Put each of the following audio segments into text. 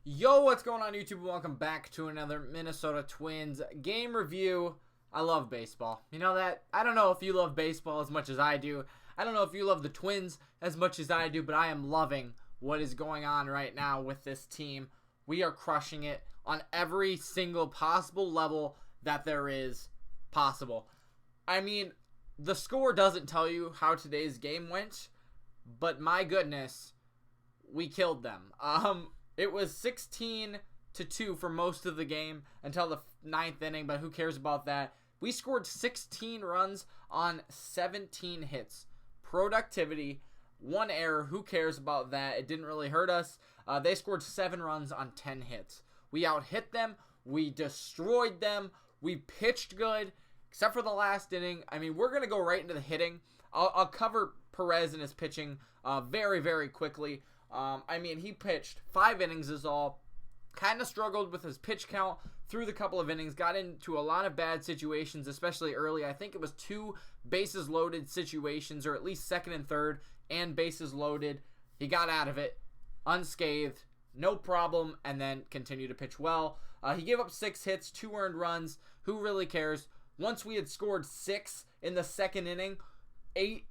Yo, what's going on YouTube? Welcome back to another Minnesota Twins game review. I love baseball. You know that? I don't know if you love baseball as much as I do. I don't know if you love the Twins as much as I do, but I am loving what is going on right now with this team. We are crushing it on every single possible level that there is possible. I mean, the score doesn't tell you how today's game went, but my goodness, we killed them. It was 16-2 for most of the game until the ninth inning, but who cares about that? We scored 16 runs on 17 hits. Productivity, 1 error, who cares about that? It didn't really hurt us. They scored 7 runs on 10 hits. We out-hit them. We destroyed them. We pitched good, except for the last inning. I mean, we're going to go right into the hitting. I'll cover Perez and his pitching very, very quickly. He pitched 5 innings is all. Kind of struggled with his pitch count through the couple of innings. Got into a lot of bad situations, especially early. I think it was 2 bases loaded situations, or at least second and third, and bases loaded. He got out of it unscathed, no problem, and then continued to pitch well. He gave up 6 hits, 2 earned runs. Who really cares? Once we had scored 6 in the second inning, 8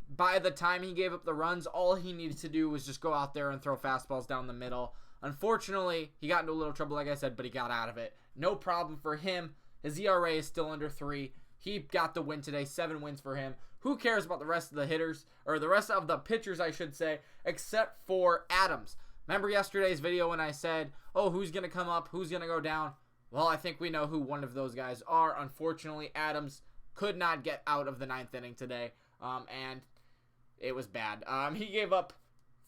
by the time he gave up the runs, all he needed to do was just go out there and throw fastballs down the middle. Unfortunately, he got into a little trouble, like I said, but he got out of it. No problem for him. His ERA is still under 3. He got the win today, 7 wins for him. Who cares about the rest of the hitters, or the rest of the pitchers, I should say, except for Adams. Remember yesterday's video when I said, oh, who's going to come up, who's going to go down? Well, I think we know who one of those guys are. Unfortunately, Adams could not get out of the 9th inning today, and it was bad. He gave up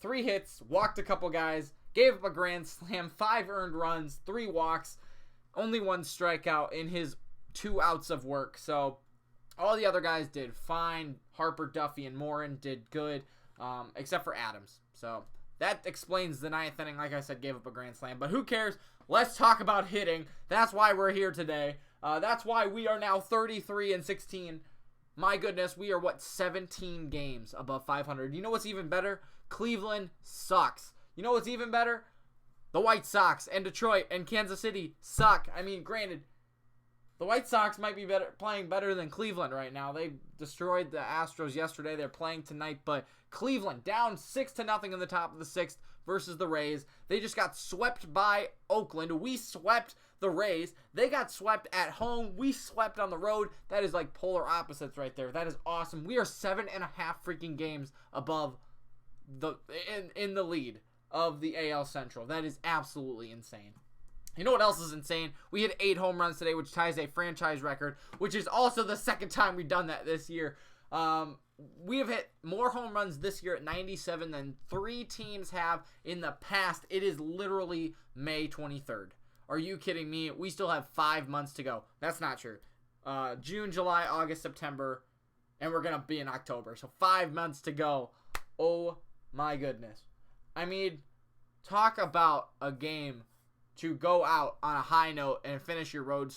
3 hits, walked a couple guys, gave up a grand slam, 5 earned runs, 3 walks, only 1 strikeout in his 2 outs of work. So all the other guys did fine. Harper, Duffy, and Morin did good, except for Adams. So that explains the 9th inning. Like I said, gave up a grand slam. But who cares? Let's talk about hitting. That's why we're here today. That's why we are now 33-16. My goodness, we are, 17 games above 500. You know what's even better? Cleveland sucks. You know what's even better? The White Sox and Detroit and Kansas City suck. I mean, granted, the White Sox might be playing better than Cleveland right now. They destroyed the Astros yesterday. They're playing tonight, but Cleveland down 6-0 in the top of the 6th versus the Rays. They just got swept by Oakland. We swept the Rays. They got swept at home. We swept on the road. That is like polar opposites right there. That is awesome. We are 7.5 freaking games above in the lead of the AL Central. That is absolutely insane. You know what else is insane? We hit 8 home runs today, which ties a franchise record, which is also the second time we've done that this year. We have hit more home runs this year at 97 than 3 teams have in the past. It is literally May 23rd. Are you kidding me? We still have 5 months to go. That's not true. June, July, August, September, and we're going to be in October. So 5 months to go. Oh my goodness. I mean, talk about a game to go out on a high note and finish your road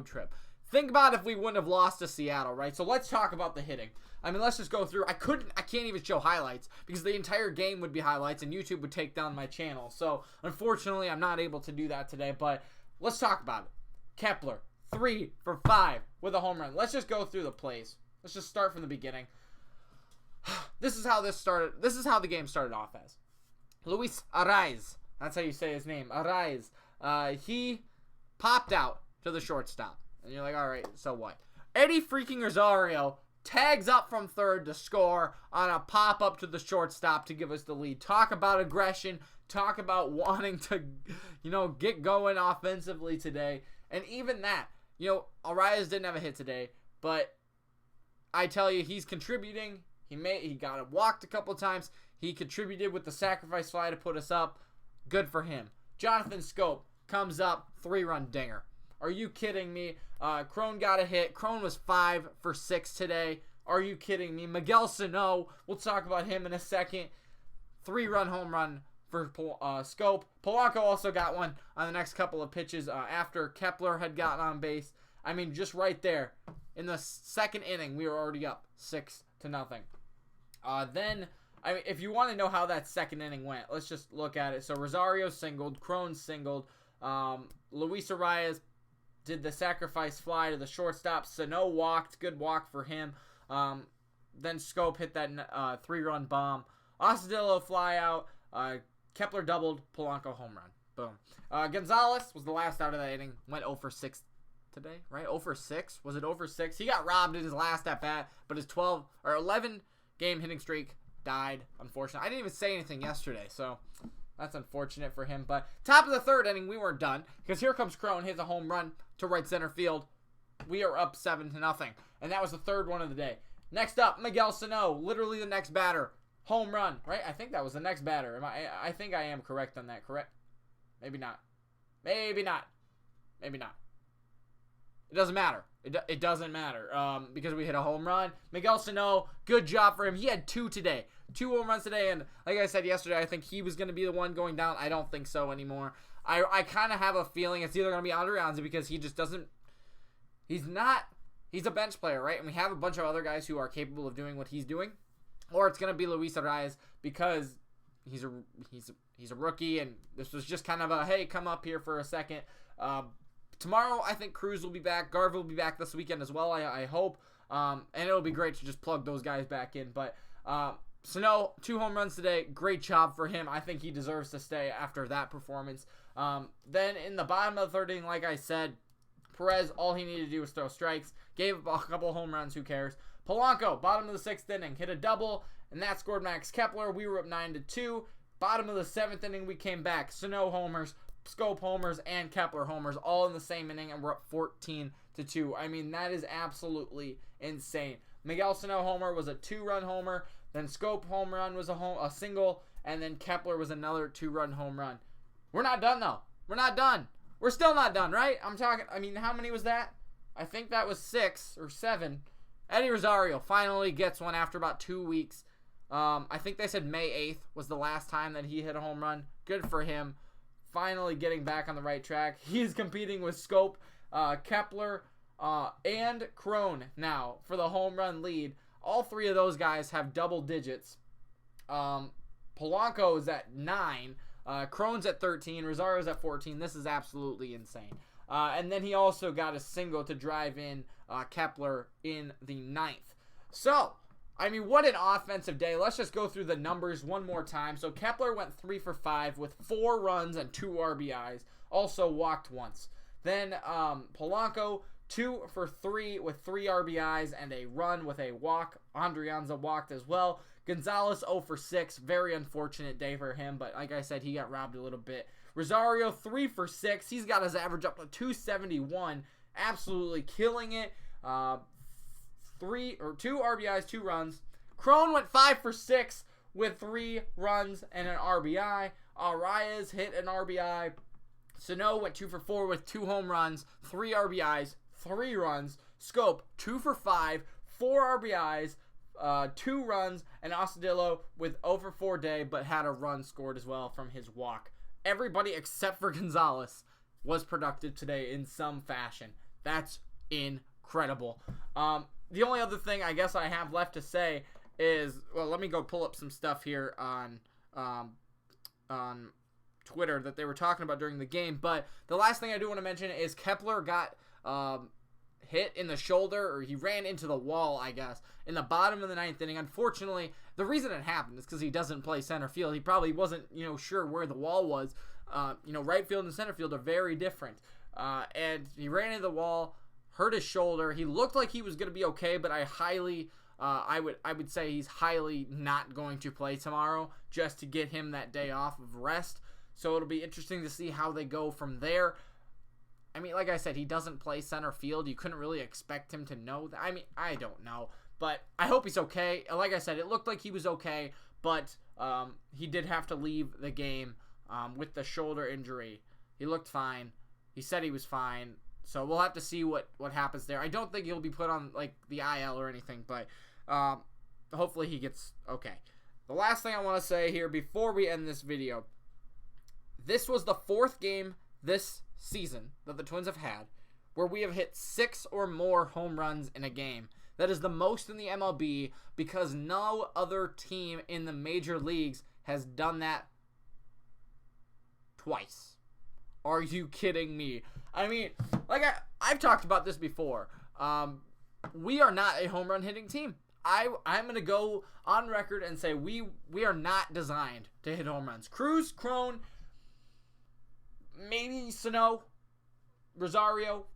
trip. Think about if we wouldn't have lost to Seattle, right? So let's talk about the hitting. I mean, let's just go through. I can't even show highlights because the entire game would be highlights and YouTube would take down my channel. So unfortunately, I'm not able to do that today, but let's talk about it. Kepler, 3 for 5 with a home run. Let's just go through the plays. Let's just start from the beginning. This is how this started. This is how the game started off as. Luis Arraez. That's how you say his name. Arraez. He popped out to the shortstop. And you're like, all right, so what? Eddie freaking Rosario tags up from third to score on a pop-up to the shortstop to give us the lead. Talk about aggression. Talk about wanting to, get going offensively today. And even that, Arraez didn't have a hit today. But I tell you, he's contributing. He got walked a couple times. He contributed with the sacrifice fly to put us up. Good for him. Jonathan Schoop comes up, 3-run dinger. Are you kidding me? Cron got a hit. Cron was 5 for 6 today. Are you kidding me? Miguel Sano, we'll talk about him in a second. 3-run home run for Schoop. Polanco also got one on the next couple of pitches after Kepler had gotten on base. I mean, just right there. In the second inning, we were already up 6-0. Then I mean, if you want to know how that second inning went, let's just look at it. So Rosario singled, Cron singled, Luis Arias did the sacrifice fly to the shortstop. Sano walked, good walk for him. Then Schoop hit that 3-run bomb. Astudillo fly out. Kepler doubled. Polanco home run. Boom. Gonzalez was the last out of that inning. Went 0 for 6 today, right? 0 for 6. Was it 0 for 6? He got robbed in his last at bat, but his 11 game hitting streak died, unfortunately. I didn't even say anything yesterday, so that's unfortunate for him. But top of the third inning, we weren't done, because here comes Cron, hits a home run to right center field. We are up 7-0, and that was the third one of the day. Next up, Miguel Sano, literally the next batter. Home run, right? I think that was the next batter. I think I am correct on that, correct? Maybe not. Maybe not. Maybe not. It doesn't matter. It doesn't matter because we hit a home run. Miguel Sano, good job for him. He had 2 today. 2 home runs today, and like I said yesterday, I think he was going to be the one going down. I don't think so anymore. I kind of have a feeling it's either going to be Andrianza because he just doesn't... He's a bench player, right? And we have a bunch of other guys who are capable of doing what he's doing. Or it's going to be Luis Arias because he's a rookie, and this was just kind of a, hey, come up here for a second. Tomorrow, I think Cruz will be back. Garver will be back this weekend as well, I hope. And it'll be great to just plug those guys back in. But Sano, 2 home runs today. Great job for him. I think he deserves to stay after that performance. Then in the bottom of the third inning, like I said, Perez, all he needed to do was throw strikes. Gave up a couple home runs. Who cares? Polanco, bottom of the 6th inning, hit a double, and that scored Max Kepler. We were up 9-2. Bottom of the 7th inning, we came back. Sano homers, Schoop homers, and Kepler homers, all in the same inning, and we're up 14-2. I mean, that is absolutely insane. Miguel Sano homer was a 2-run homer. Then Schoop home run was a single, and then Kepler was another 2-run home run. We're not done, though. We're not done. We're still not done, right? How many was that? I think that was 6 or 7. Eddie Rosario finally gets one after about 2 weeks. I think they said May 8th was the last time that he hit a home run. Good for him. Finally getting back on the right track. He's competing with Schoop, Kepler, and Cron now for the home run lead. All 3 of those guys have double digits. Polanco is at 9. Cron's at 13. Rosario's at 14. This is absolutely insane. And then he also got a single to drive in Kepler in the 9th. So, I mean, what an offensive day. Let's just go through the numbers one more time. So, Kepler went 3 for 5 with 4 runs and 2 RBIs. Also walked once. Then Polanco, 2 for 3 with 3 RBIs and a run with a walk. Andrianza walked as well. Gonzalez 0 for 6. Very unfortunate day for him, but like I said, he got robbed a little bit. Rosario 3 for 6. He's got his average up to 271. Absolutely killing it. 2 RBIs, 2 runs. Cron went 5 for 6 with 3 runs and an RBI. Arias hit an RBI. Sano went 2 for 4 with 2 home runs, 3 RBIs, 3 runs. Schoop 2 for 5, 4 RBIs, 2 runs, and Astudillo with 0 for 4 day, but had a run scored as well from his walk. Everybody except for Gonzalez was productive today in some fashion. That's incredible. The only other thing I guess I have left to say is, well, let me go pull up some stuff here on Twitter that they were talking about during the game. But the last thing I do want to mention is Kepler got hit in the shoulder, or he ran into the wall, I guess, in the bottom of the 9th inning. Unfortunately, the reason it happened is because he doesn't play center field. He probably wasn't, sure where the wall was. Right field and center field are very different. And he ran into the wall, hurt his shoulder. He looked like he was going to be okay, but I would say he's highly not going to play tomorrow just to get him that day off of rest. So it'll be interesting to see how they go from there. I mean, like I said, he doesn't play center field. You couldn't really expect him to know that. I mean, I don't know. But I hope he's okay. Like I said, it looked like he was okay, but he did have to leave the game with the shoulder injury. He looked fine. He said he was fine. So we'll have to see what happens there. I don't think he'll be put on like the IL or anything, but hopefully he gets okay. The last thing I want to say here before we end this video, this was the 4th game this season that the Twins have had where we have hit 6 or more home runs in a game. That is the most in the MLB because no other team in the major leagues has done that twice. Are you kidding me? I mean, like I've talked about this before. We are not a home run hitting team. I'm going to go on record and say we are not designed to hit home runs. Cruz, Cron, maybe Sano, Rosario.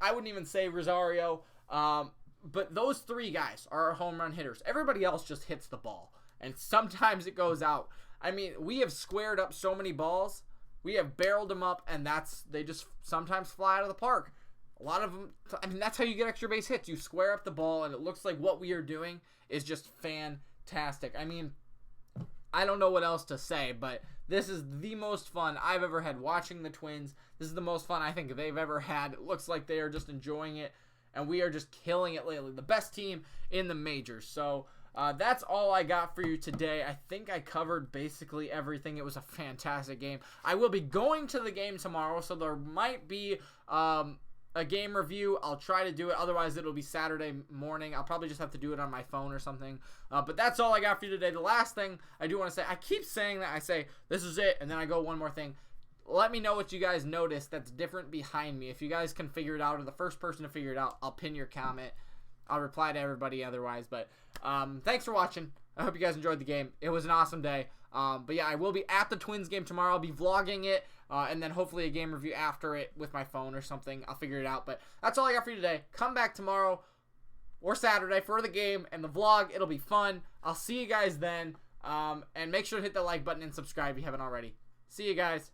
I wouldn't even say Rosario. But those three guys are our home run hitters. Everybody else just hits the ball. And sometimes it goes out. I mean, we have squared up so many balls. We have barreled them up, and they just sometimes fly out of the park. A lot of them, I mean, that's how you get extra base hits. You square up the ball, and it looks like what we are doing is just fantastic. I mean, I don't know what else to say, but this is the most fun I've ever had watching the Twins. This is the most fun I think they've ever had. It looks like they are just enjoying it, and we are just killing it lately. The best team in the majors. So that's all I got for you today. I think I covered basically everything. It was a fantastic game. I will be going to the game tomorrow, so there might be a game review. I'll try to do it. Otherwise, it'll be Saturday morning. I'll probably just have to do it on my phone or something. But that's all I got for you today. The last thing I do want to say, I keep saying that. I say, this is it, and then I go one more thing. Let me know what you guys noticed that's different behind me. If you guys can figure it out, or the first person to figure it out, I'll pin your comment. I'll reply to everybody otherwise. But thanks for watching. I hope you guys enjoyed the game. It was an awesome day. But yeah, I will be at the Twins game tomorrow. I'll be vlogging it, and then hopefully a game review after it with my phone or something. I'll figure it out. But that's all I got for you today. Come back tomorrow or Saturday for the game and the vlog. It'll be fun. I'll see you guys then. And make sure to hit the like button and subscribe if you haven't already. See you guys.